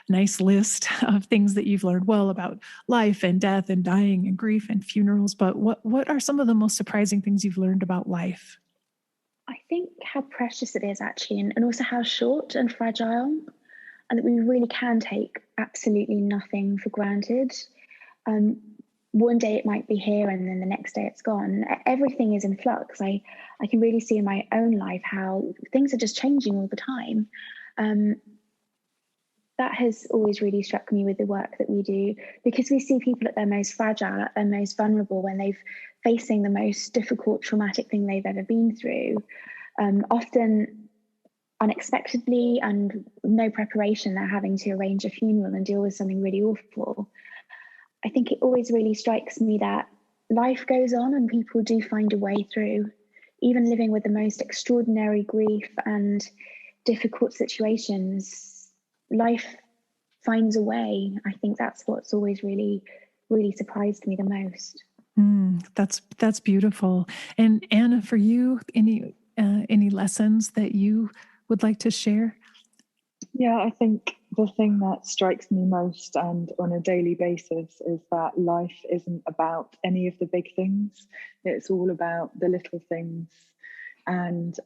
nice list of things that you've learned about life and death and dying and grief and funerals. But what are some of the most surprising things you've learned about life? I think how precious it is actually, and also how short and fragile, and that we really can take absolutely nothing for granted. One day it might be here and then the next day it's gone. Everything is in flux. I can really see in my own life how things are just changing all the time. That has always really struck me with the work that we do, because we see people at their most fragile, at their most vulnerable, when they've facing the most difficult, traumatic thing they've ever been through. Often unexpectedly and no preparation, they're having to arrange a funeral and deal with something really awful. I think it always really strikes me that life goes on and people do find a way through, even living with the most extraordinary grief and difficult situations. Life finds a way. I think that's what's always really, really surprised me the most. That's beautiful. And Anna, for you, any lessons that you would like to share? Yeah, I think the thing that strikes me most and on a daily basis is that life isn't about any of the big things. It's all about the little things. And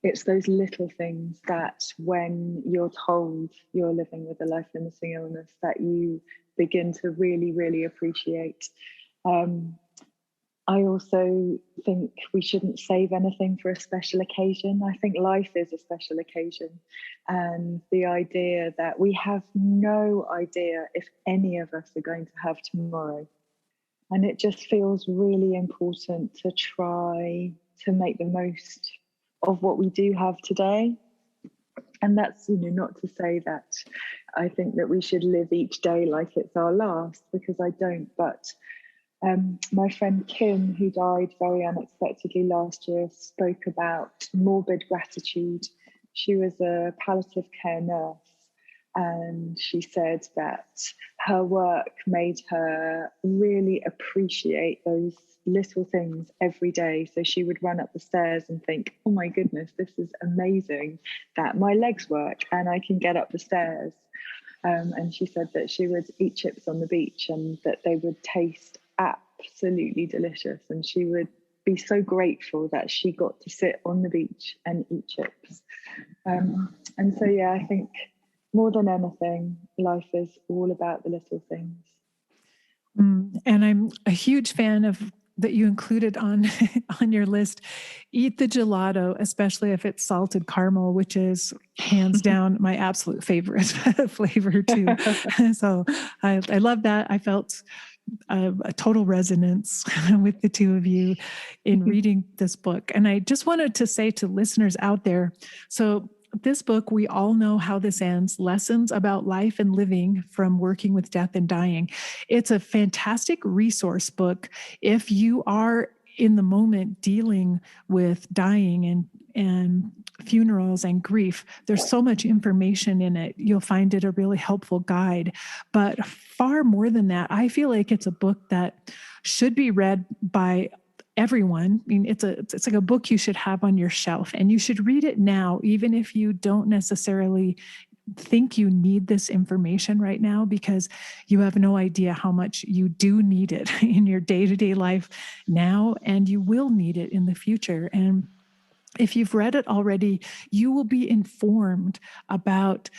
it's those little things that when you're told you're living with a life-limiting illness, that you begin to really, really appreciate. I also think we shouldn't save anything for a special occasion. I think life is a special occasion. And the idea that we have no idea if any of us are going to have tomorrow. And it just feels really important to try to make the most of what we do have today. And that's, not to say that I think that we should live each day like it's our last, because I don't. But my friend Kim, who died very unexpectedly last year, spoke about morbid gratitude. She was a palliative care nurse, and she said that her work made her really appreciate those little things every day. So she would run up the stairs and think, oh my goodness, this is amazing that my legs work and I can get up the stairs. And she said that she would eat chips on the beach and that they would taste absolutely delicious, and she would be so grateful that she got to sit on the beach and eat chips. And so, yeah, I think more than anything, life is all about the little things. And I'm a huge fan of that you included on on your list. Eat the gelato, especially if it's salted caramel, which is hands down my absolute favorite flavor too. So I love that. I felt a total resonance with the two of you in reading this book. And I just wanted to say to listeners out there, so this book, we all know how this ends, Lessons About Life and Living from Working with Death and Dying. It's a fantastic resource book if you are in the moment dealing with dying and funerals and grief. There's so much information in it. You'll find it a really helpful guide. But far more than that, I feel like it's a book that should be read by everyone. I mean, it's like a book you should have on your shelf, and you should read it now, even if you don't necessarily think you need this information right now, because you have no idea how much you do need it in your day-to-day life now, and you will need it in the future. And if you've read it already, you will be informed about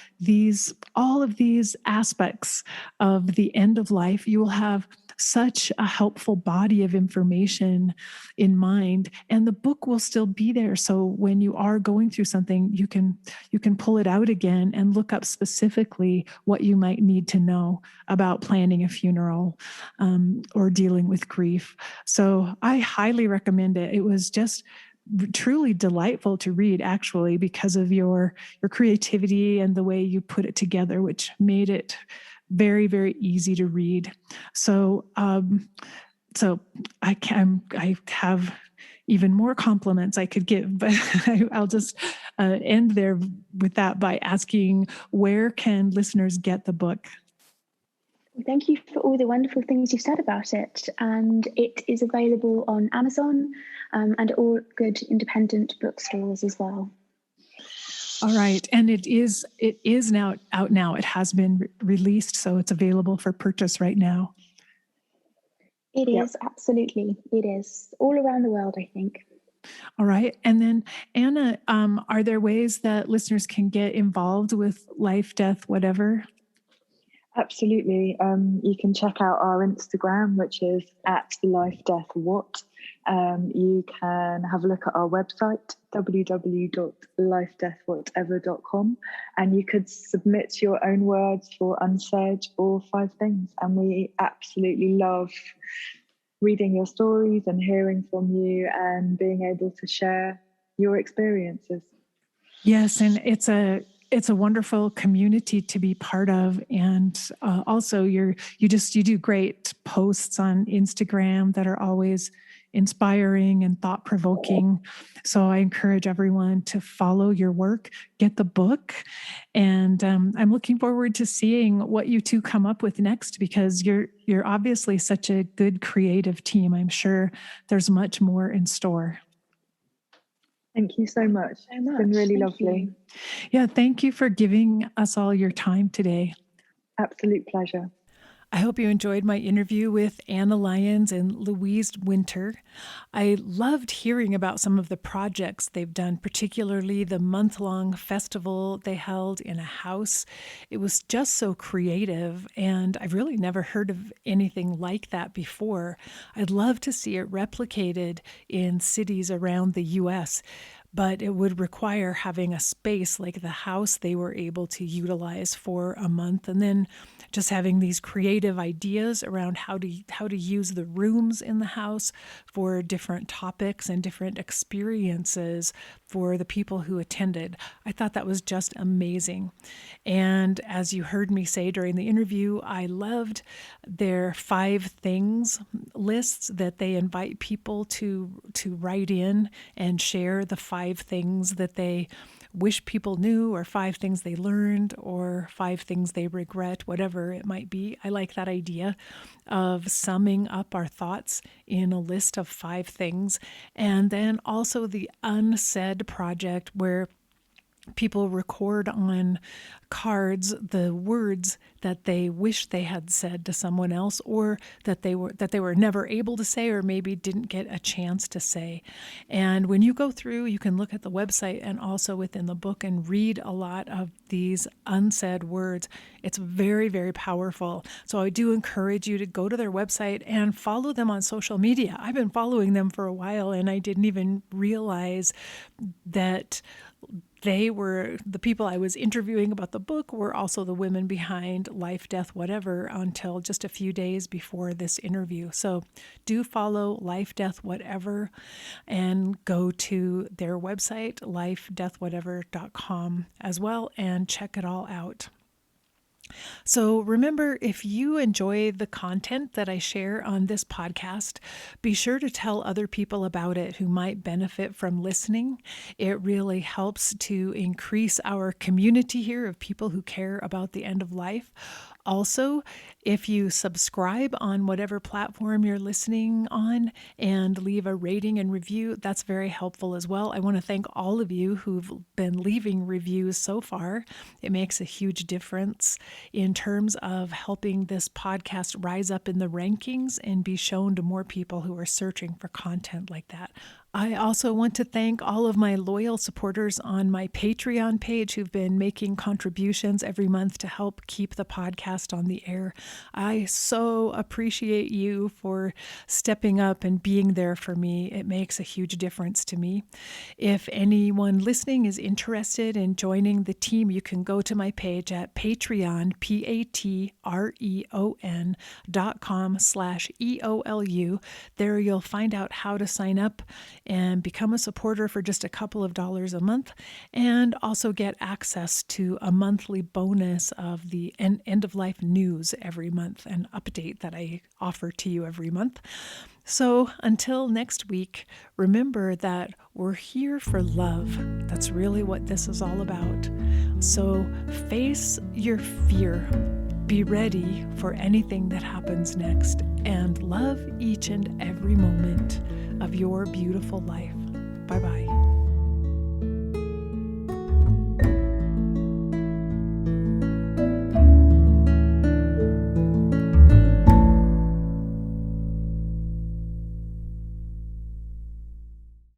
all of these aspects of the end of life. You will have such a helpful body of information in mind, and the book will still be there. So when you are going through something, you can pull it out again and look up specifically what you might need to know about planning a funeral, or dealing with grief. So I highly recommend it. It was just truly delightful to read, actually, because of your creativity and the way you put it together, which made it very, very easy to read. So I have even more compliments I could give, but I'll just end there with that by asking, where can listeners get the book? Thank you for all the wonderful things you've said about it. And it is available on Amazon, and all good independent bookstores as well. All right. And it is now out now. It has been released, so it's available for purchase right now. It is, absolutely. It is all around the world, I think. All right. And then, Anna, are there ways that listeners can get involved with Life, Death, Whatever? Absolutely. You can check out our Instagram, which is at Life.Death.What. You can have a look at our website, www.lifedeathwhatever.com, and you could submit your own words for Unsaid or 5 things. And we absolutely love reading your stories and hearing from you and being able to share your experiences. Yes, and it's a wonderful community to be part of, and also you do great posts on Instagram that are always inspiring and thought-provoking. So I encourage everyone to follow your work, get the book, and I'm looking forward to seeing what you two come up with next, because you're obviously such a good creative team. I'm sure there's much more in store. Thank you so much. It's been really lovely. Yeah, thank you for giving us all your time today. Absolute pleasure. I hope you enjoyed my interview with Anna Lyons and Louise Winter. I loved hearing about some of the projects they've done, particularly the month-long festival they held in a house. It was just so creative, and I've really never heard of anything like that before. I'd love to see it replicated in cities around the U.S., but it would require having a space like the house they were able to utilize for a month, and then just having these creative ideas around how to use the rooms in the house for different topics and different experiences for the people who attended. I thought that was just amazing. And as you heard me say during the interview, I loved their 5 things lists that they invite people to write in and share the 5 things that they wish people knew, or 5 things they learned, or 5 things they regret, whatever it might be. I like that idea of summing up our thoughts in a list of 5 things. And then also the Unsaid project, where people record on cards the words that they wish they had said to someone else, or that they were never able to say, or maybe didn't get a chance to say. And when you go through, you can look at the website and also within the book and read a lot of these unsaid words. It's very, very powerful. So I do encourage you to go to their website and follow them on social media. I've been following them for a while, and I didn't even realize that they were the people I was interviewing about the book were also the women behind Life, Death, Whatever until just a few days before this interview. So do follow Life, Death, Whatever, and go to their website, lifedeathwhatever.com as well, and check it all out. So remember, if you enjoy the content that I share on this podcast, be sure to tell other people about it who might benefit from listening. It really helps to increase our community here of people who care about the end of life. Also, if you subscribe on whatever platform you're listening on and leave a rating and review, that's very helpful as well. I want to thank all of you who've been leaving reviews so far. It makes a huge difference in terms of helping this podcast rise up in the rankings and be shown to more people who are searching for content like that. I also want to thank all of my loyal supporters on my Patreon page who've been making contributions every month to help keep the podcast on the air. I so appreciate you for stepping up and being there for me. It makes a huge difference to me. If anyone listening is interested in joining the team, you can go to my page at Patreon, patreon.com/EOLU. There you'll find out how to sign up and become a supporter for just a couple of dollars a month, and also get access to a monthly bonus of the end of life news every month, an update that I offer to you every month. So until next week, remember that we're here for love. That's really what this is all about. So face your fear. Be ready for anything that happens next, and love each and every moment of your beautiful life. Bye-bye.